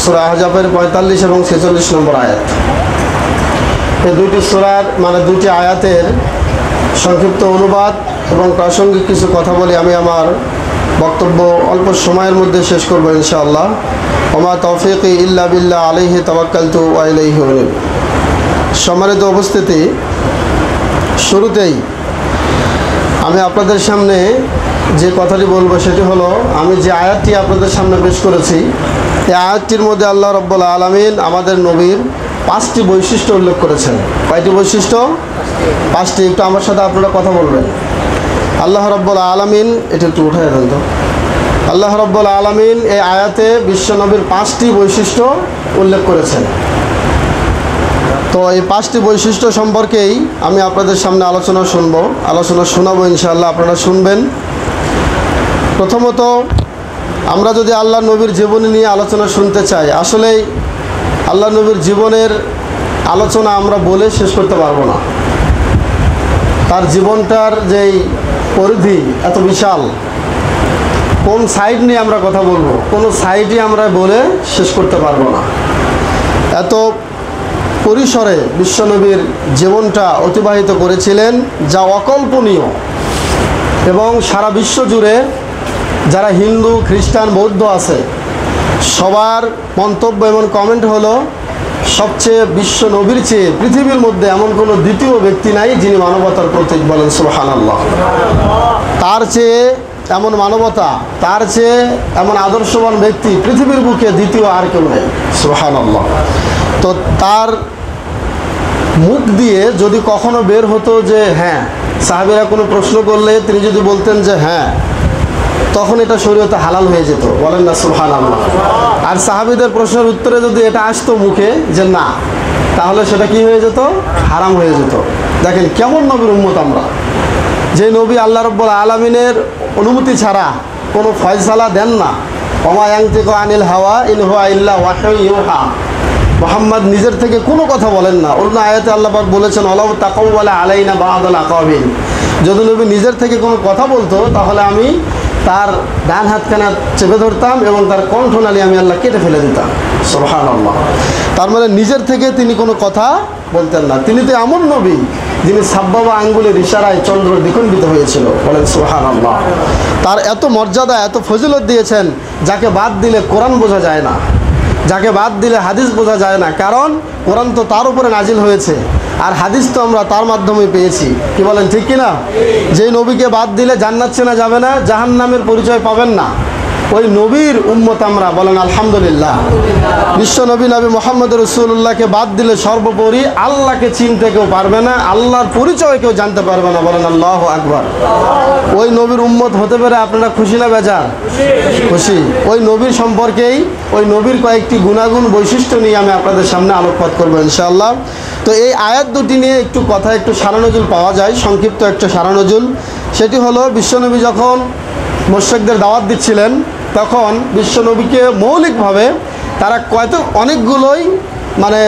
সূরা আহজাবের 45 এবং 46 নম্বর আয়াত। এই দুইটি সূরার মানে দুইটি আয়াতের সংক্ষিপ্ত অনুবাদ এবং প্রাসঙ্গিক কিছু কথা বলে আমি আমার বক্তব্য অল্প সময়ের মধ্যে শেষ করব ইনশাআল্লাহ। ওমা তৌফিকি ইল্লা বিল্লাহ আলাইহি তাওয়াক্কালতু ওয়া ইলাইহি উনীব। সম্মানিত উপস্থিতি, শুরুতেই আমি আপনাদের সামনে যে কথাটি বলবো সেটি হলো, আমি যে আয়াতটি আপনাদের সামনে পেশ করেছি এই আয়াতটির মধ্যে আল্লাহ রাব্বুল আলামিন আমাদের নবীর 5টি বৈশিষ্ট্য উল্লেখ করেছেন। কয়টি বৈশিষ্ট্য? 5টি। একটু আমার সাথে আপনারা কথা বলবেন। আল্লাহ রাব্বুল আলামিন এটা একটু উঠায় দেন তো। আল্লাহ রাব্বুল আলামিন এই আয়াতে বিশ্বনবীর 5টি বৈশিষ্ট্য উল্লেখ করেছেন। তো এই 5টি বৈশিষ্ট্য সম্পর্কেই আমি আপনাদের সামনে আলোচনা শোনাবো ইনশাআল্লাহ, আপনারা শুনবেন। প্রথমত, আমরা যদি আল্লাহ নবীর জীবনী নিয়ে আলোচনা শুনতে চাই, আসলেই আল্লাহ নবীর জীবনের আলোচনা আমরা বলে শেষ করতে পারবো না। তার জীবনটার যেই পরিধি এত বিশাল, কোন সাইড নিয়ে আমরা কথা বলবো, কোনো সাইডই আমরা বলে শেষ করতে পারবো না। এত পরিসরে বিশ্বনবীর জীবনটা অতিবাহিত করেছিলেন যা অকল্পনীয়, এবং সারা বিশ্ব জুড়ে যারা হিন্দু, খ্রিস্টান, বৌদ্ধ আছে সবার মন্তব্য এবং কমেন্ট হলো সবচেয়ে বিশ্ব নবীর চেয়ে পৃথিবীর মধ্যে এমন কোনো দ্বিতীয় ব্যক্তি নাই যিনি মানবতার প্রতীক। বলেন সুবহানাল্লাহ। তার চেয়ে এমন মানবতা, তার চেয়ে এমন আদর্শবান ব্যক্তি পৃথিবীর বুকে দ্বিতীয় আর কেউ নেই। সুবহানাল্লাহ। তো তার মুখ দিয়ে যদি কখনো বের হতো যে হ্যাঁ, সাহাবীরা কোনো প্রশ্ন করলে তিনি যদি বলতেন যে হ্যাঁ, তখন এটা শরীয়তে হালাল হয়ে যেত। বলেন না সুবহানাল্লাহ। আর সাহাবীদের প্রশ্নের উত্তরে যদি এটা আসতো মুখে যে না, তাহলে সেটা কি হয়ে যেত? হারাম হয়ে যেত। দেখেন কেমন নবীর উম্মত আমরা, যে নবী আল্লাহ রাব্বুল আলামিনের অনুমতি ছাড়া কোনো ফয়সালা দেন না। ওমা ইয়ানতিকু আনিল হাওয়া ইন হুয়া ইল্লা ওয়াহয়ুন ইউহা। মুহাম্মদ নিজের থেকে কোনো কথা বলেন না। অন্য আয়াতে আল্লাহ পাক বলেছেন ওয়ালাউ তাকাওয়ালা আলাইনা বা'দাল আকাবিন। যদি নবী নিজের থেকে কোনো কথা বলতো তাহলে আমি তার ডান হাতখানা চেপে ধরতাম এবং তার কণ্ঠনালী আমি আল্লাহ কেটে ফেলে দিতাম। সুবহানাল্লাহ। তার মানে নিজের থেকে তিনি কোনো কথা বলতেন না। তিনি তো এমন নবী যিনি সাব্বাবা আঙ্গুলের ইশারায় চন্দ্র দ্বিখণ্ডিত হয়েছিল। বলেন সুবহানাল্লাহ। তার এত মর্যাদা, এত ফজিলত দিয়েছেন যাকে বাদ দিলে কোরআন বোঝা যায় না, যাকে বাদ দিলে হাদিস বোঝা যায় না। কারণ কোরআন তো তার উপরে নাজিল হয়েছে, আর হাদিস তো আমরা তার মাধ্যমে পেয়েছি। কি বলেন, ঠিক কিনা? যেই নবীকে বাদ দিলে জান্নাত চেনা যাবে না, জাহান্নামের পরিচয় পাবেন না, ওই নবীর উম্মত আমরা। বলেন আলহামদুলিল্লাহ। বিশ্ব নবী মুহাম্মদ রাসূলুল্লাহকে বাদ দিলে সর্বোপরি আল্লাহকে চিনতে কেউ পারবে না, আল্লাহর পরিচয় কেউ জানতে পারবে না। বলেন আল্লাহু আকবার। ওই নবীর উম্মত হতে পেরে আপনারা খুশি না বেজার? খুশি। ওই নবীর সম্পর্কেই, ওই নবীর কয়েকটি গুণাগুণ, বৈশিষ্ট্য নিয়ে আমি আপনাদের সামনে আলোকপাত করবো ইনশাআল্লাহ। তো এই আয়াত দুটি নিয়ে একটু কথা, একটু সারানজুল পাওয়া যায়, সংক্ষিপ্ত একটা সারানজুল। সেটি হলো, বিশ্বনবী যখন মুশরিকদের দাওয়াত দিচ্ছিলেন তখন বিশ্বনবীকে মৌলিকভাবে তারা অনেকগুলোই মানে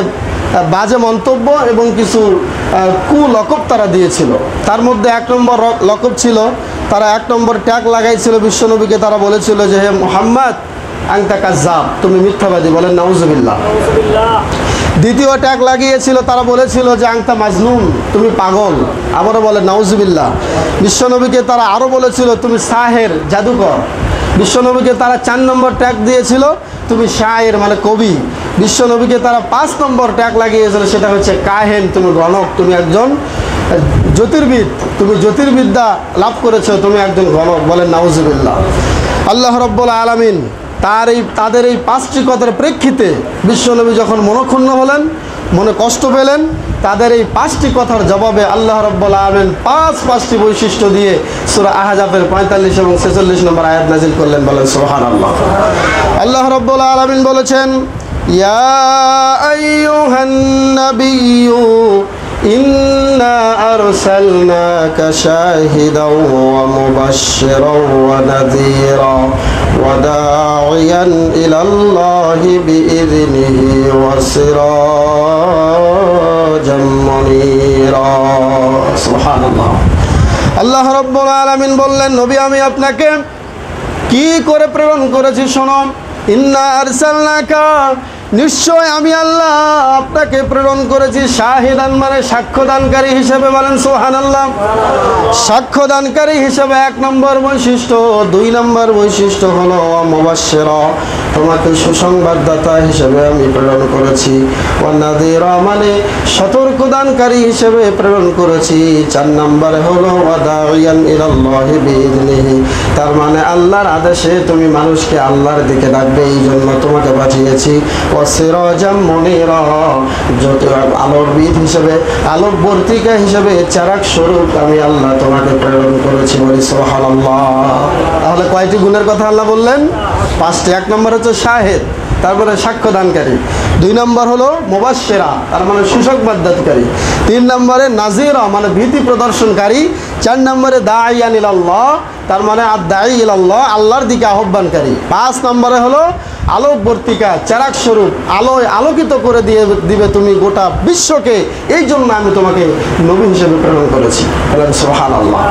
বাজে মন্তব্য এবং কিছু কুলকব তারা দিয়েছিল। তার মধ্যে 1 নম্বর লকব ছিল, তারা 1 নম্বর ট্যাগ লাগাইছিল বিশ্বনবীকে। তারা বলেছিল যে হে মুহাম্মদ আনতা কাজ্জাব, তুমি মিথ্যাবাদী। বলেন নাউজুবিল্লাহ। দ্বিতীয় ট্যাগ লাগিয়েছিল, তারা বলেছিল যে আনতা মাজনুন, তুমি পাগল। আবারও বলেন নাউজুবিল্লাহ। বিশ্বনবীকে তারা আরও বলেছিল তুমি সাহের, জাদুকর। বিশ্বনবীকে তারা 4 নম্বর ট্যাগ দিয়েছিল, তুমি শায়ের মানে কবি। বিশ্বনবীকে তারা 5 নম্বর ট্যাগ লাগিয়েছিল, সেটা হচ্ছে কাহেন, তুমি গণক, তুমি একজন জ্যোতির্বিদ, তুমি জ্যোতির্বিদ্যা লাভ করেছো, তুমি একজন গণক। বলেন নাউজুবিল্লাহ। আল্লাহ রাব্বুল আলামিন তাদের এই 5টি কথার প্রেক্ষিতে বিশ্বনবী যখন মনক্ষুণ্ণ হলেন, মনে কষ্ট পেলেন, তাদের এই 5টি কথার জবাবে আল্লাহ রাব্বুল আলামিন 5টি বৈশিষ্ট্য দিয়ে সূরা আহজাবের 45 এবং 46 নম্বর আয়াত নাযিল করলেন। বলেন সুবহানাল্লাহ। আল্লাহ রাব্বুল আলামিন বলেছেন, ইয়া আইয়ুহান নাবিয়্যু ইন্না আরসালনাকা শাহিদাও ওয়া মুবাশশিরাও ওয়া নাযীরা ওয়া দা'iয়ান ইলাল্লাহি বিইذনিহি ওয়া সিরাজাম মুনীরা। সুবহানাল্লাহ। আল্লাহ রাব্বুল আলামিন বললেন, নবী আমি আপনাকে কি করে প্রেরণ করেছি শোনো। ইন্না আরসালনাকা, নিশ্চয় আমি আল্লাহ আপনাকে প্রেরণ করেছি শাহিদান মানে সাক্ষ্যদানকারী হিসেবে। বলেন সুবহানাল্লাহ। সাক্ষ্যদানকারী হিসেবে 1 নম্বর বৈশিষ্ট্য। 2 নম্বর বৈশিষ্ট্য হলো মুবাশশিরা, তোমাকে সুসংবাদদাতা হিসেবে আমি প্রেরণ করেছি। ওয়া নাযীরা মানে সতর্কদানকারী হিসেবে প্রেরণ করেছি। 4 নম্বরে হলো ওয়া দাঈয়ান ইলাল্লাহি বিইذনিহি, তার মানে আল্লাহর আদেশে তুমি মানুষকে আল্লাহর দিকে ডাকবে, এই জন্য তোমাকে পাঠিয়েছি। সিরাজাম মুনীরা, যত আলোকবিদ হিসেবে, আলোকবর্তিকা হিসেবে, চারাক স্বরূপ আমি আল্লাহ তোমাকে প্রেরণ করেছি। বলি সুবহানাল্লাহ। তাহলে কয়টি গুণের কথা আল্লাহ বললেন? 5টি। 1 নম্বর হচ্ছে শাহেদ, তারপরে সাক্ষ্যদানকারী। 2 নম্বর হলো মুবাশশিরা, তার মানে সুসংবাদদাতাকারী। 3 নম্বরে নাযীরা মানে ভীতি প্রদর্শনকারী। 4 নম্বরে দাঈয়ান ইলাল্লাহ, তার মানে আদ-দাঈ ইলাল্লাহ, আল্লাহর দিকে আহ্বানকারী। 5 নম্বরে হলো আলোকবর্তিকা, চেরাগ স্বরূপ, আলোয় আলোকিত করে দিবে তুমি গোটা বিশ্বকে, এই জন্য আমি তোমাকে নবী হিসেবে প্রেরণ করেছি। বলেন সুবহানাল্লাহ।